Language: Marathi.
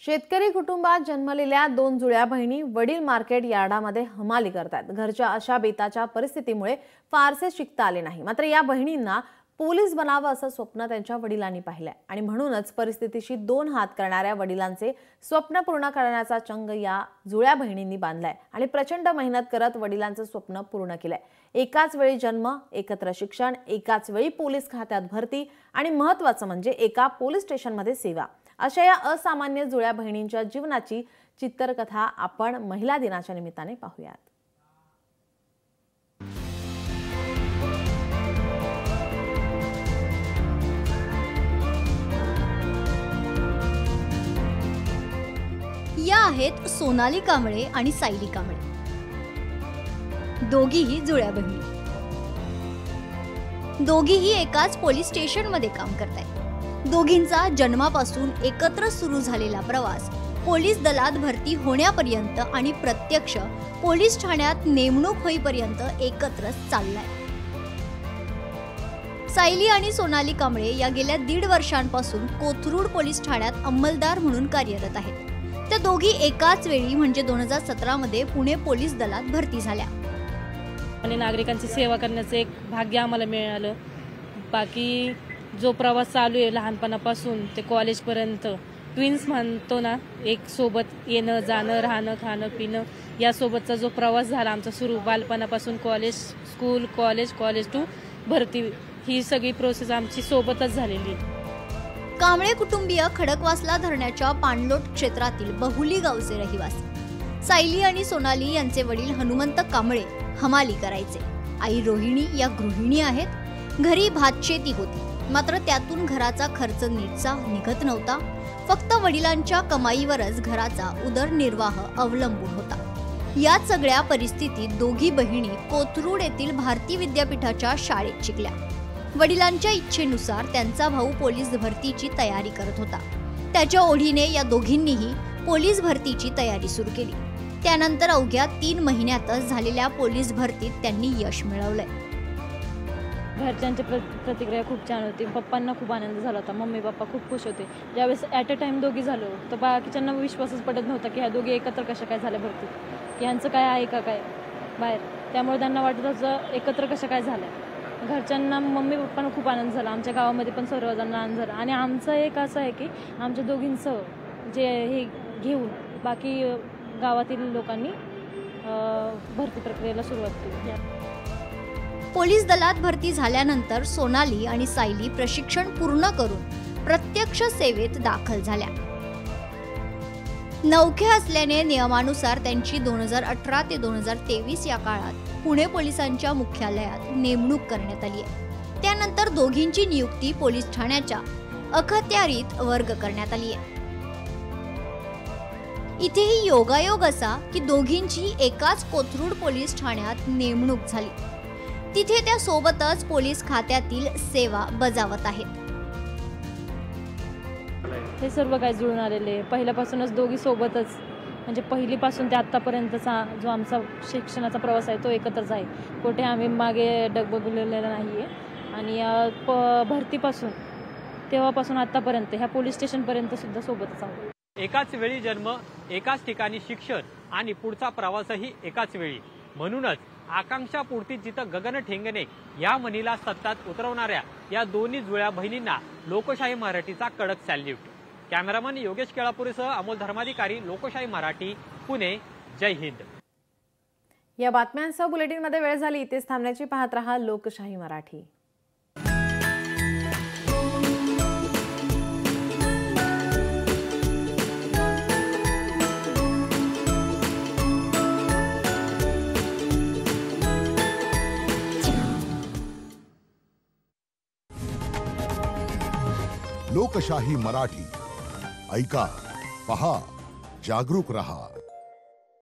शेतकरी कुटुंबात जन्मलेल्या दोन जुळ्या बहिणी वडील मार्केट यार्डामध्ये हमाली करतात। घरच्या अशा बेताच्या परिस्थितीमुळे फारसे शिकता आले नाही। मात्र या बहिणींना पोलीस बनावं असं स्वप्न त्यांच्या वडिलांनी पाहिलंय आणि म्हणूनच परिस्थितीशी दोन हात करणाऱ्या वडिलांचे स्वप्न पूर्ण करण्याचा चंग या जुळ्या बहिणींनी बांधलाय आणि प्रचंड मेहनत करत वडिलांचं स्वप्न पूर्ण केलंय। एकाच वेळी जन्म, एकत्र शिक्षण, एकाच वेळी पोलीस खात्यात भरती आणि महत्त्वाचं म्हणजे एका पोलीस स्टेशनमध्ये सेवा, अशा या असामान्य जुळ्या बहिणींच्या जीवनाची चित्रकथा आपण महिला दिनाच्या निमित्ताने पाहूयात। या आहेत सोनाली कांबळे आणि सायली कांबळे, दोघीही जुळ्या बहिणी। दोघीही एकाच पोलीस स्टेशन मध्ये काम करतात। दोघींचा जन्मापासून एकत्र सुरू झालेला प्रवास पोलीस दलात भरती होण्यापर्यंत आणि प्रत्यक्ष पोलीस ठाण्यात नेमणूक होईपर्यंत एकत्रच चाललाय। सायली आणि सोनाली कांबळे या गेल्या 1.5 वर्षांपासून कोथरूड पोलीस ठाण्यात अंमलदार म्हणून कार्यरत आहेत। त्या दोघी एकाच वेळी म्हणजे 2017 मध्ये पुणे पोलीस दलात भरती झाल्या आणि नागरिकांची सेवा करण्याचं एक भाग्य आम्हाला मिळालं। बाकी जो प्रवास चालू आहे लहानपणापासून ते कॉलेजपर्यंत, ट्विन्स म्हणतो ना, एक सोबत येणं जाणं, राहणं, खाणं पिणं, या सोबतचा जो प्रवास झाला आमचा सुरू बालपणापासून कॉलेज, स्कूल, कॉलेज टू भरती, ही सगळी प्रोसेस आमची सोबतच झालेली। कांबळे कुटुंबीय खडकवासला धरणाच्या पाणलोट क्षेत्रातील बहुली गावचे रहिवासी। सायली आणि सोनाली यांचे वडील हनुमंत कांबळे हमाली करायचे। आई रोहिणी या गृहिणी आहेत। घरी भातशेती होती, मात्र त्यातून घराचा खर्च नीटसा निघत नव्हता। फक्त वडिलांच्या कमाईवरच घराचा उदरनिर्वाह अवलंबून होता। या सगळ्या परिस्थितीत दोघी बहिणी कोथरूड येथील भारती विद्यापीठाच्या शाळेत शिकल्या। वडिलांच्या इच्छेनुसार त्यांचा भाऊ पोलीस भरतीची तयारी करत होता। त्याच्या ओढीने या दोघींनीही पोलीस भरतीची तयारी सुरू केली। त्यानंतर अवघ्या 3 महिन्यातच झालेल्या पोलीस भरतीत त्यांनी यश मिळवलंय। घरच्यांची प्रतिक्रिया खूप छान होती। पप्पांना खूप आनंद झाला होता, मम्मी पप्पा खूप खुश होते। ज्यावेळेस ॲट अ टाइम दोघी झालो तर बाकीच्यांना विश्वासच पडत नव्हता की ह्या दोघी एकत्र कशा काय झाल्या भरतीत, की ह्यांचं काय आहे का काय बाहेर। त्यामुळे त्यांना वाटत होतं एकत्र कशा काय झाल्या। घरच्यांना, मम्मी पप्पांना खूप आनंद झाला, आमच्या गावामध्ये पण सर्वजणांना आनंद झाला। आणि आमचं एक असं आहे की आमच्या दोघींचं जे हे घेऊन बाकी गावातील लोकांनी भरती प्रक्रियेला सुरुवात केली। पोलीस दलात भरती झाल्यानंतर सोनाली आणि सायली प्रशिक्षण पूर्ण करून प्रत्यक्ष सेवेत दाखल झाल्या। नौखे असल्याने नियमानुसार त्यांची 2018 ते 2023 या काळात पुणे पोलिसांच्या मुख्यालयात नेमणूक करण्यात आली आहे। त्यानंतर दोघींची नियुक्ती पोलीस ठाण्याच्या अखत्यारीत वर्ग करण्यात आली आहे। इथेही योगायोग असा की दोघींची एकाच कोथरूड पोलीस ठाण्यात नेमणूक झाली। तिथे त्या सोबतच पोलीस खात्यातील सेवा बजावत आहेत। हे सर्व काय जुळून आलेले पहिल्यापासूनच दोघी सोबतच, म्हणजे पहिलीपासून ते आत्तापर्यंतचा जो आमचा शिक्षणाचा प्रवास आहे तो एकत्रच आहे। कुठे आम्ही मागे डगबगलेला नाही आहे। आणि भरतीपासून तेव्हापासून आत्तापर्यंत ह्या पोलीस स्टेशनपर्यंत सुद्धा सोबतच आहोत। एकाच वेळी जन्म, एकाच ठिकाणी शिक्षण आणि पुढचा प्रवासही एकाच वेळी। म्हणूनच आकांक्षा पूर्ती जिथं गगन ठेंगणे या म्हणीला सत्तात उतरवणाऱ्या या दोन्ही जुळ्या बहिणींना लोकशाही मराठीचा कडक सॅल्यूट। कॅमेरामन योगेश केळापुरेसह अमोल धर्माधिकारी, लोकशाही मराठी, पुणे। जय हिंद। या बातम्यांसह बुलेटिनमध्ये वेळ झाली, इथेच थांबण्याची। पाहत रहा लोकशाही मराठी। लोकशाही मराठी ऐका, पहा, जागरूक रहा।